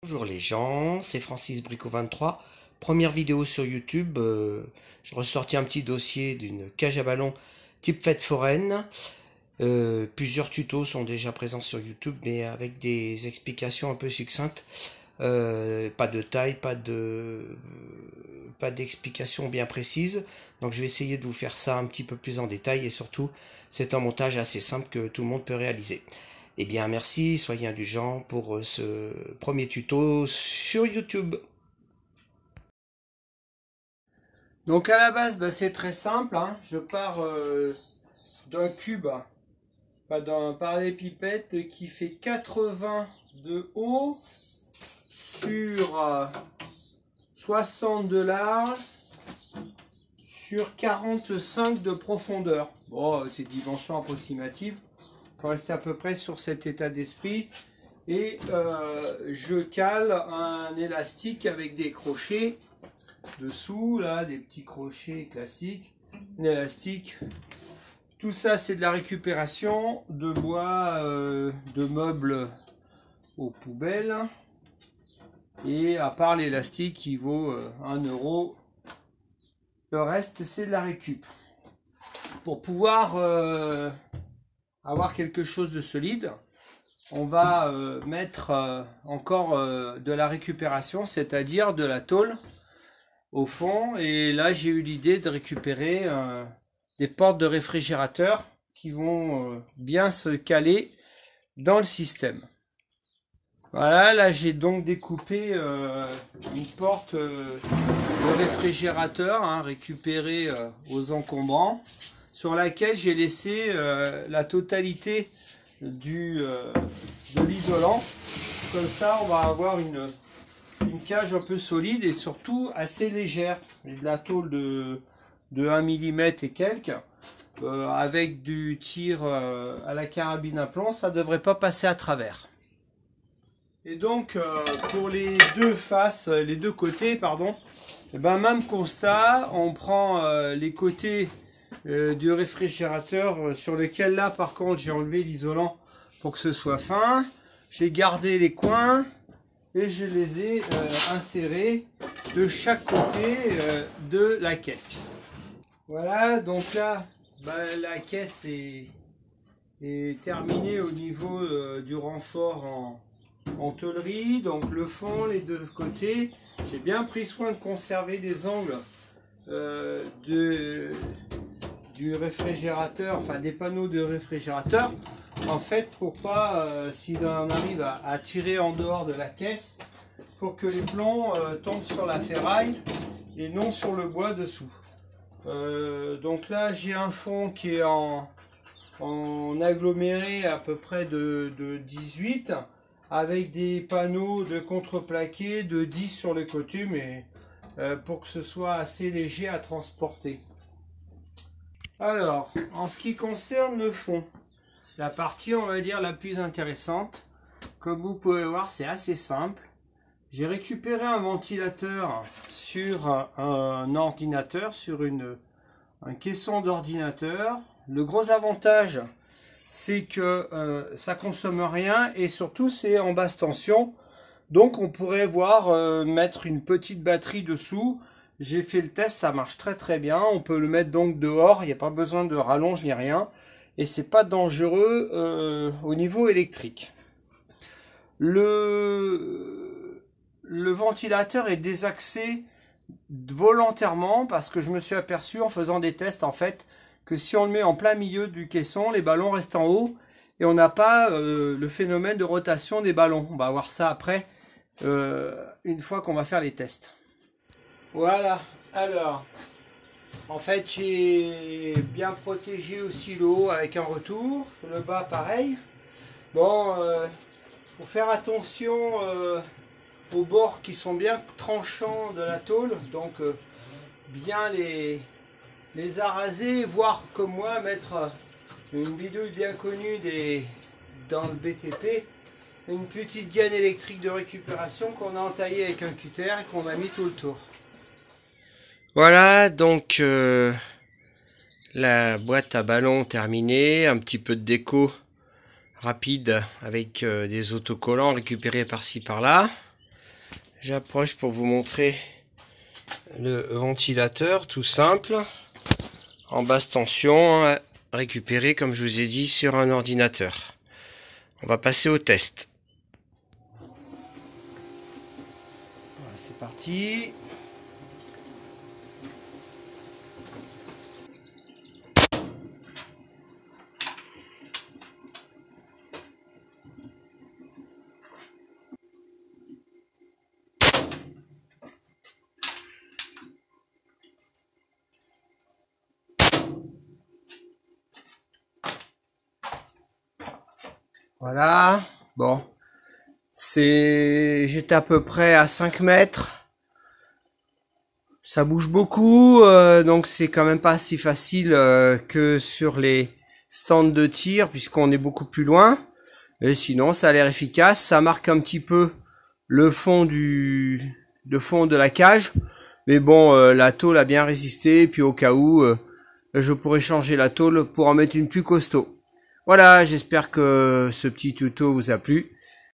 Bonjour les gens, c'est Francis Brico23. Première vidéo sur YouTube. Je ressortis un petit dossier d'une cage à ballon type fête foraine. Plusieurs tutos sont déjà présents sur YouTube, mais avec des explications un peu succinctes. Pas de taille, pas d'explications bien précises. Donc je vais essayer de vous faire ça un petit peu plus en détail, et surtout c'est un montage assez simple que tout le monde peut réaliser. Eh bien merci, soyez indulgents pour ce premier tuto sur YouTube. Donc à la base, c'est très simple, hein. Je pars d'un cube, d'un parallélépipède qui fait 80 de haut sur 60 de large sur 45 de profondeur. Bon, c'est dimension approximative. Il faut rester à peu près sur cet état d'esprit. Et je cale un élastique avec des crochets dessous, là, des petits crochets classiques. Un élastique. Tout ça, c'est de la récupération de bois, de meubles aux poubelles. Et à part l'élastique qui vaut 1 euro, le reste, c'est de la récup. Pour pouvoir avoir quelque chose de solide, on va mettre encore de la récupération, c'est-à-dire de la tôle au fond. Et là, j'ai eu l'idée de récupérer des portes de réfrigérateur qui vont bien se caler dans le système. Voilà, là j'ai donc découpé une porte de réfrigérateur, hein, récupérée aux encombrants, sur laquelle j'ai laissé la totalité de l'isolant. Comme ça, on va avoir une cage un peu solide et surtout assez légère. J'ai de la tôle de 1 mm et quelques. Avec du tir à la carabine à plomb, ça ne devrait pas passer à travers. Et donc, pour les deux faces, les deux côtés, pardon, même constat, on prend les côtés du réfrigérateur sur lequel là par contre j'ai enlevé l'isolant pour que ce soit fin. J'ai gardé les coins et je les ai insérés de chaque côté de la caisse. Voilà, donc là la caisse est terminée au niveau du renfort en tôlerie. Donc le fond, les deux côtés, j'ai bien pris soin de conserver les angles du réfrigérateur, enfin des panneaux de réfrigérateur, en fait pour pas, si on arrive à tirer en dehors de la caisse, pour que les plombs tombent sur la ferraille et non sur le bois dessous. Donc là j'ai un fond qui est en aggloméré à peu près de 18, avec des panneaux de contreplaqué de 10 sur les côtés, mais pour que ce soit assez léger à transporter. Alors, en ce qui concerne le fond, la partie, on va dire, la plus intéressante, comme vous pouvez voir, c'est assez simple. J'ai récupéré un ventilateur sur un ordinateur, sur un caisson d'ordinateur. Le gros avantage, c'est que ça consomme rien et surtout c'est en basse tension. Donc on pourrait voir mettre une petite batterie dessous. J'ai fait le test, ça marche très très bien. On peut le mettre donc dehors, il n'y a pas besoin de rallonge ni rien. Et c'est pas dangereux au niveau électrique. Le ventilateur est désaxé volontairement parce que je me suis aperçu en faisant des tests en fait que si on le met en plein milieu du caisson, les ballons restent en haut et on n'a pas le phénomène de rotation des ballons. On va voir ça après, une fois qu'on va faire les tests. Voilà, alors, en fait j'ai bien protégé aussi le haut avec un retour, le bas pareil. Bon, faut faire attention aux bords qui sont bien tranchants de la tôle, donc bien les araser, voire comme moi mettre une bidouille bien connue dans le BTP, une petite gaine électrique de récupération qu'on a entaillée avec un cutter et qu'on a mis tout le tour. Voilà, donc la boîte à ballon terminée, un petit peu de déco rapide avec des autocollants récupérés par-ci par-là. J'approche pour vous montrer le ventilateur, tout simple, en basse tension, récupéré comme je vous ai dit sur un ordinateur. On va passer au test. Voilà, c'est parti. Voilà, bon, j'étais à peu près à 5 mètres, ça bouge beaucoup, donc c'est quand même pas si facile que sur les stands de tir, puisqu'on est beaucoup plus loin, et sinon ça a l'air efficace, ça marque un petit peu le fond de la cage, mais bon, la tôle a bien résisté, et puis au cas où, je pourrais changer la tôle pour en mettre une plus costaud. Voilà, j'espère que ce petit tuto vous a plu.